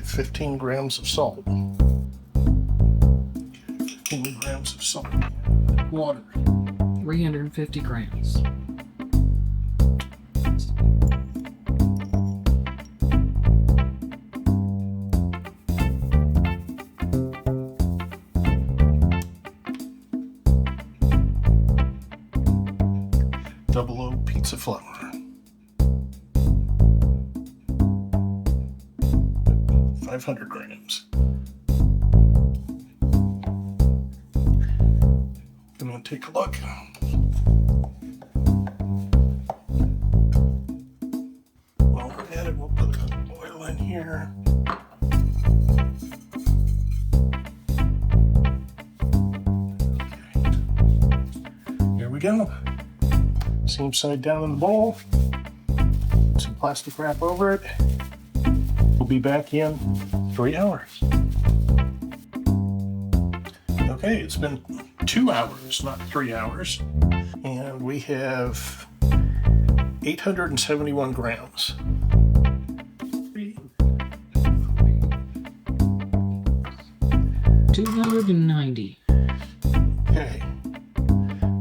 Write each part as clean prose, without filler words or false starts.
15 grams of salt. 15 grams of salt. Water. 350 grams. Double O pizza flour. 500 grams. I'm going to take a look. While we're at it, we'll put the oil in here. Okay. Here we go. Same side down in the bowl. Put some plastic wrap over it. We'll be back in 3 hours. Okay, it's been 2 hours, not 3 hours. And we have 871 grams. 290. Okay,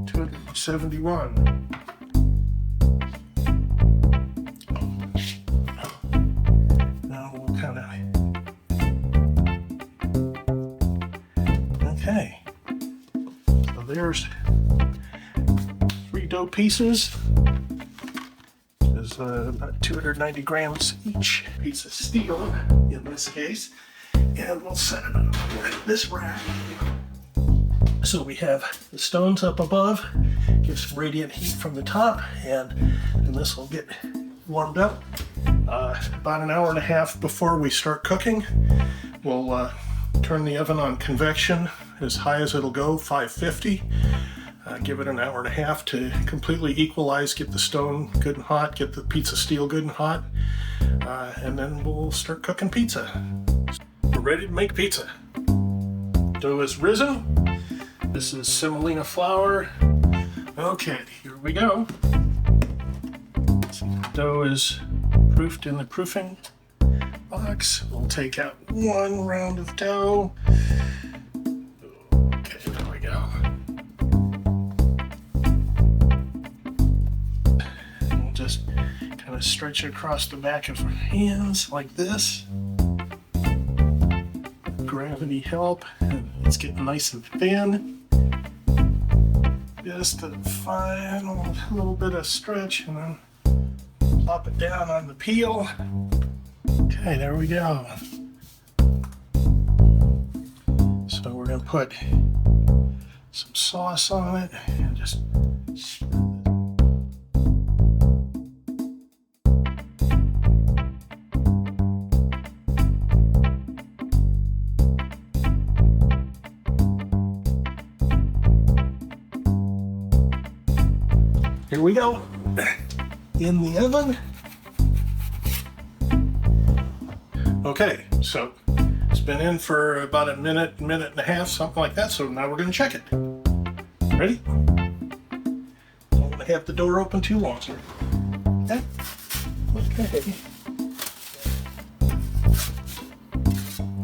271. Okay, so there's 3 dough pieces. There's about 290 grams each piece of steel in this case, and we'll set it on this rack. So we have the stones up above, give some radiant heat from the top, and this will get warmed up. About an hour and a half before we start cooking, we'll turn the oven on convection as high as it'll go, 550. Give it an hour and a half to completely equalize, get the stone good and hot, get the pizza steel good and hot, and then we'll start cooking pizza. We're ready to make pizza. Dough is risen. This is semolina flour. Okay, here we go. So the dough is proofed in the proofing box. We'll take out 1 round of dough. Okay, there we go. And we'll just kind of stretch it across the back of our hands like this. Gravity help, and it's getting nice and thin. Just a final little bit of stretch, and then plop it down on the peel. Okay, there we go. So we're going to put some sauce on it and just here we go. In the oven. Okay, so it's been in for about a minute, minute and a half, something like that. So now we're going to check it. Ready? Don't want to have the door open too long here. Okay. Okay.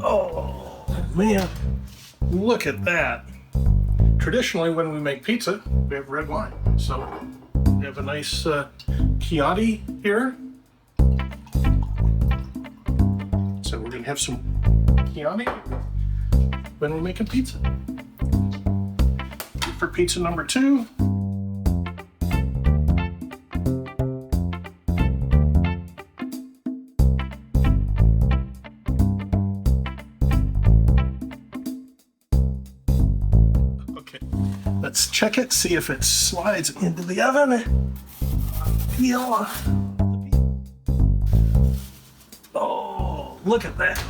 Oh man, look at that. Traditionally, when we make pizza, we have red wine. So we have a nice Chianti here. So we're going to have some Chianti when we're making pizza. For pizza number 2. Okay, let's check it, see if it slides into the oven. Peel. Oh, look at that.